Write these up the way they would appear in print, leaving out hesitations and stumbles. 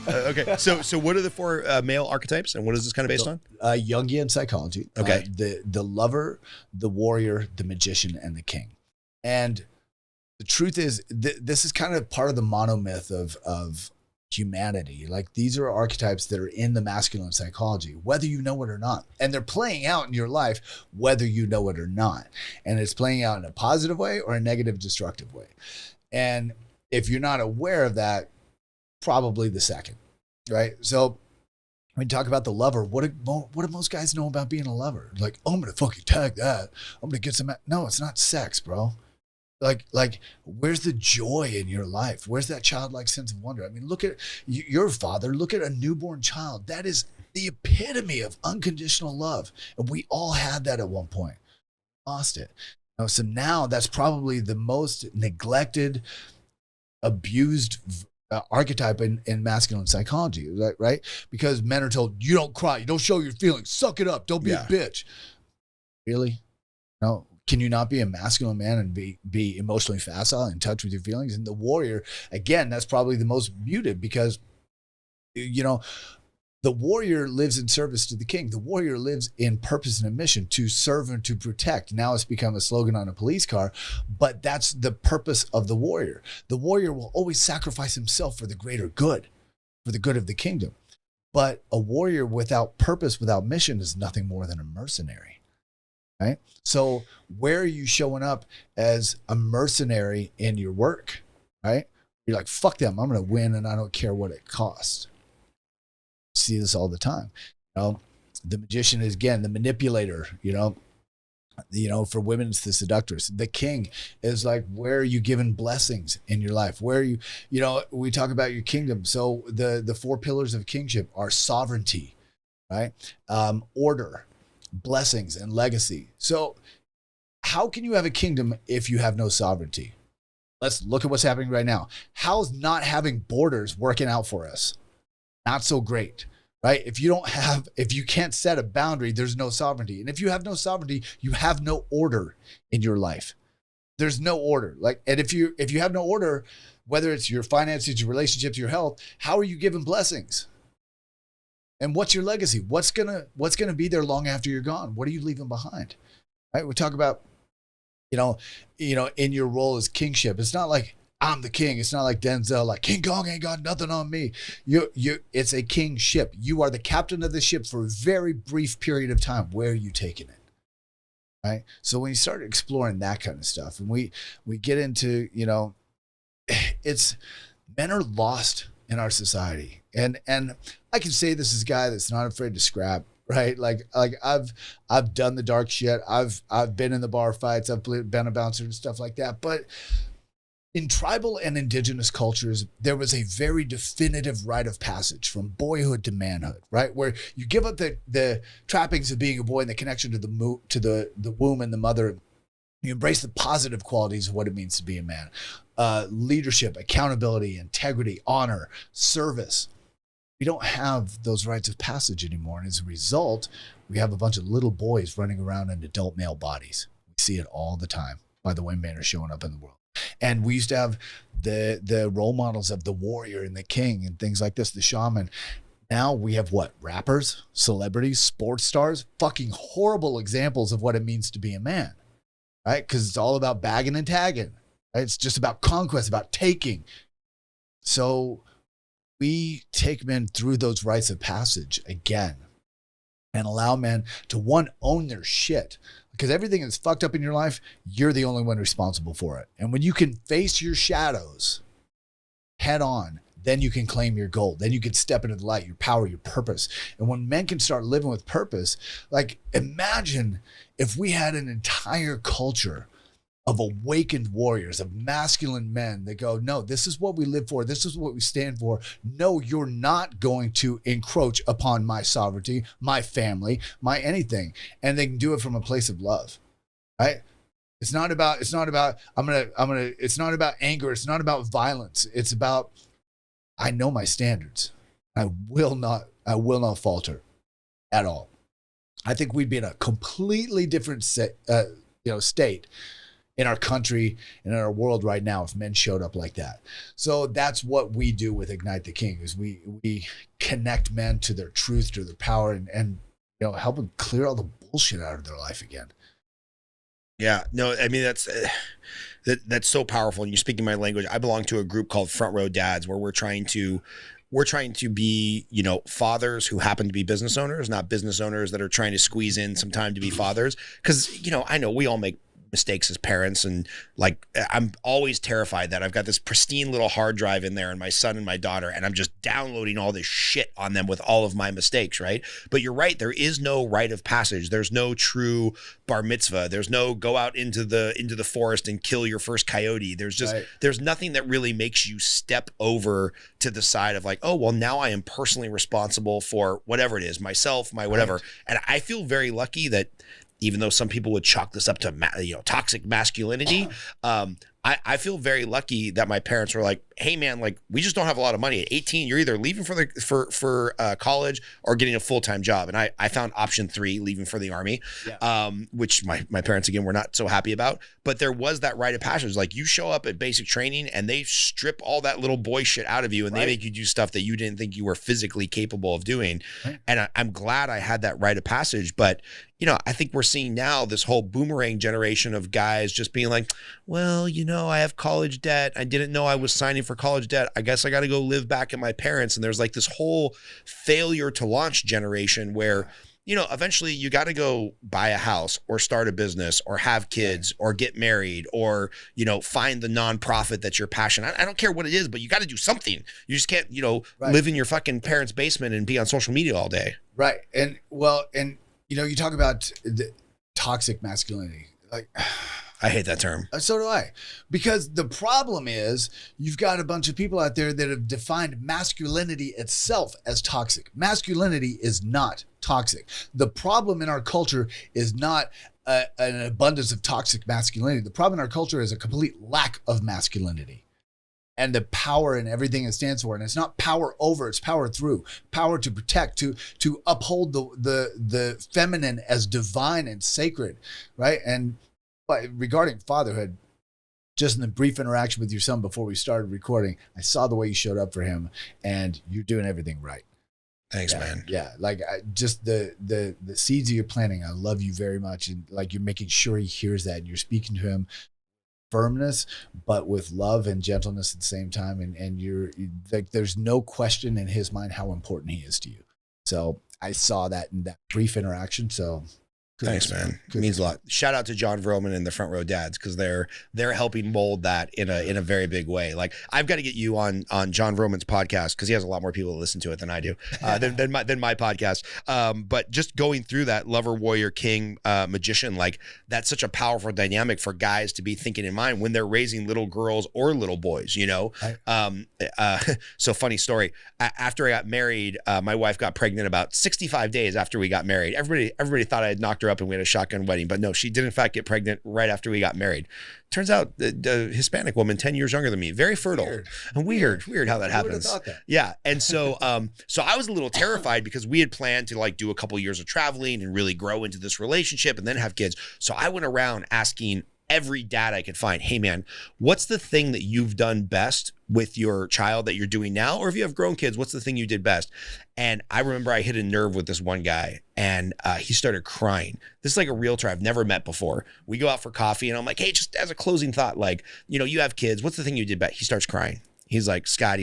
Okay. So what are the four male archetypes, and what is this kind of based on? Jungian psychology. Okay. The lover, the warrior, the magician, and the king. And the truth is, this is kind of part of the monomyth of humanity. Like, these are archetypes that are in the masculine psychology, whether you know it or not. And they're playing out in your life, whether you know it or not. And it's playing out in a positive way or a negative, destructive way. And if you're not aware of that, probably the second, right? So when you talk about the lover, what do most guys know about being a lover? Like, oh, I'm going to fucking tag that. I'm going to get some. No, it's not sex, bro. Like, where's the joy in your life? Where's that childlike sense of wonder? I mean, look at your father. Look at a newborn child. That is the epitome of unconditional love. And we all had that at one point. Lost it. So now that's probably the most neglected, abused archetype in masculine psychology, right? Because men are told, you don't cry, you don't show your feelings, suck it up, don't be a bitch. Really? No. Can you not be a masculine man and be emotionally facile, in touch with your feelings? And the warrior, again, that's probably the most muted, because, you know, the warrior lives in service to the king. The warrior lives in purpose and a mission to serve and to protect. Now it's become a slogan on a police car, but that's the purpose of the warrior. The warrior will always sacrifice himself for the greater good, for the good of the kingdom. But a warrior without purpose, without mission, is nothing more than a mercenary. Right? So where are you showing up as a mercenary in your work? Right? You're like, fuck them, I'm going to win, and I don't care what it costs. See this all the time. You know, the magician is, again, the manipulator. You know, for women, it's the seductress. The king is like, where are you given blessings in your life? Where are you, you know, we talk about your kingdom. So the four pillars of kingship are sovereignty, right? Order, blessings, and legacy. So how can you have a kingdom if you have no sovereignty? Let's look at what's happening right now. How's not having borders working out for us? Not so great, right? If you can't set a boundary, there's no sovereignty. And if you have no sovereignty, you have no order in your life. There's no order. And if you have no order, whether it's your finances, your relationships, your health, how are you given blessings? And what's your legacy? What's gonna be there long after you're gone? What are you leaving behind? Right? We talk about, you know, in your role as kingship. It's not like I'm the king. It's not like Denzel, like King Kong ain't got nothing on me. It's a kingship. You are the captain of the ship for a very brief period of time. Where are you taking it? Right? So when you start exploring that kind of stuff, and we get into, you know, it's, men are lost in our society. And I can say this as a guy that's not afraid to scrap, right? Like I've done the dark shit. I've been in the bar fights. I've been a bouncer and stuff like that. But in tribal and indigenous cultures, there was a very definitive rite of passage from boyhood to manhood, right? Where you give up the trappings of being a boy and the connection to the womb and the mother. You embrace the positive qualities of what it means to be a man. Leadership, accountability, integrity, honor, service. We don't have those rites of passage anymore. And as a result, we have a bunch of little boys running around in adult male bodies. We see it all the time by the way men are showing up in the world. And we used to have the role models of the warrior and the king and things like this, the shaman. Now we have what? Rappers, celebrities, sports stars, fucking horrible examples of what it means to be a man, right? Because it's all about bagging and tagging, right? It's just about conquest, about taking. So we take men through those rites of passage again and allow men to, one, own their shit. Because everything that's fucked up in your life, you're the only one responsible for it. And when you can face your shadows head on, then you can claim your gold. Then you can step into the light, your power, your purpose. And when men can start living with purpose, like imagine if we had an entire culture of awakened warriors, of masculine men that go, no, this is what we live for. This is what we stand for. No, you're not going to encroach upon my sovereignty, my family, my anything. And they can do it from a place of love, right? It's not about anger. It's not about violence. It's about, I know my standards. I will not falter at all. I think we'd be in a completely different state in our country and in our world right now if men showed up like that. So that's what we do with Ignite the King, is we connect men to their truth, to their power, and help them clear all the bullshit out of their life again. Yeah, no, I mean, that's so powerful. And you're speaking my language. I belong to a group called Front Row Dads, where we're trying to be, fathers who happen to be business owners, not business owners that are trying to squeeze in some time to be fathers. Because, I know we all make mistakes as parents, and like I'm always terrified that I've got this pristine little hard drive in there and my son and my daughter, and I'm just downloading all this shit on them with all of my mistakes, right? But you're right, there is no rite of passage. There's no true bar mitzvah. There's no go out into the forest and kill your first coyote. There's nothing that really makes you step over to the side of like, oh, well, now I am personally responsible for whatever it is, myself, my whatever. Right. And I feel very lucky that, even though some people would chalk this up to toxic masculinity, I feel very lucky that my parents were like, hey man, like we just don't have a lot of money. At 18, you're either leaving for college or getting a full-time job. And I found option 3, leaving for the army, which my parents, again, were not so happy about. But there was that rite of passage. Like you show up at basic training and they strip all that little boy shit out of you, and they make you do stuff that you didn't think you were physically capable of doing. Right. And I'm glad I had that rite of passage. But I think we're seeing now this whole boomerang generation of guys just being like, well, I have college debt. I didn't know I was signing for college debt. I guess I got to go live back at my parents. And there's like this whole failure to launch generation where, eventually you got to go buy a house or start a business or have kids or get married or, find the nonprofit that's your passion. I don't care what it is, but you got to do something. You just can't, live in your fucking parents' basement and be on social media all day. Right. And you talk about the toxic masculinity. Like, I hate that term. So do I. Because the problem is you've got a bunch of people out there that have defined masculinity itself as toxic. Masculinity is not toxic. The problem in our culture is not an abundance of toxic masculinity. The problem in our culture is a complete lack of masculinity and the power and everything it stands for. And it's not power over, it's power through, power to protect, to uphold the feminine as divine and sacred, right? And regarding fatherhood, just in the brief interaction with your son before we started recording, I saw the way you showed up for him, and you're doing everything right. Thanks, man. Yeah, like just the seeds you're planting. I love you very much, and like you're making sure he hears that, and you're speaking to him firmness, but with love and gentleness at the same time. And you're like, there's no question in his mind how important he is to you. So I saw that in that brief interaction. So. Thanks, man. It means a lot. Shout out to John Vroman and the Front Row Dads, because they're helping mold that in a very big way. Like I've got to get you on John Vroman's podcast, because he has a lot more people that listen to it than I do, than my podcast. But just going through that lover, warrior, king, magician, like that's such a powerful dynamic for guys to be thinking in mind when they're raising little girls or little boys. So funny story. After I got married, my wife got pregnant about 65 days after we got married. Everybody thought I had knocked her up and we had a shotgun wedding, but no, she did in fact get pregnant right after we got married. Turns out the Hispanic woman, 10 years younger than me, very fertile. Weird how that happens. That. Yeah. And so so I was a little terrified, because we had planned to like do a couple years of traveling and really grow into this relationship and then have kids. So I went around asking every dad I could find, hey man, what's the thing that you've done best with your child that you're doing now? Or if you have grown kids, what's the thing you did best? And I remember I hit a nerve with this one guy, and he started crying. This is like a realtor I've never met before. We go out for coffee and I'm like, hey, just as a closing thought, like, you have kids, what's the thing you did best? He starts crying. He's like, Scott,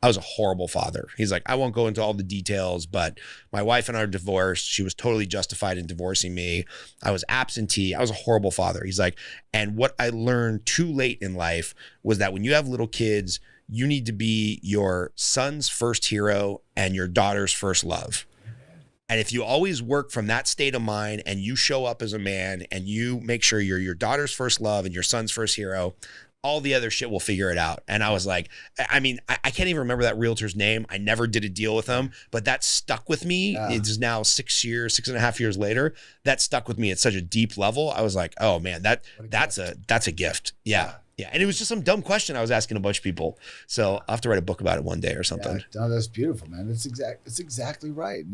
I was a horrible father. He's like, I won't go into all the details, but my wife and I are divorced. She was totally justified in divorcing me. I was absentee. I was a horrible father. He's like, and what I learned too late in life was that when you have little kids, you need to be your son's first hero and your daughter's first love. And if you always work from that state of mind and you show up as a man and you make sure you're your daughter's first love and your son's first hero, all the other shit will figure it out. And I was like, I mean, I can't even remember that realtor's name. I never did a deal with him, but that stuck with me. It's now 6.5 years later. That stuck with me at such a deep level. I was like, oh man, that's a gift. Yeah. Yeah. And it was just some dumb question I was asking a bunch of people. So I'll have to write a book about it one day or something. Yeah, no, that's beautiful, man. It's exactly right.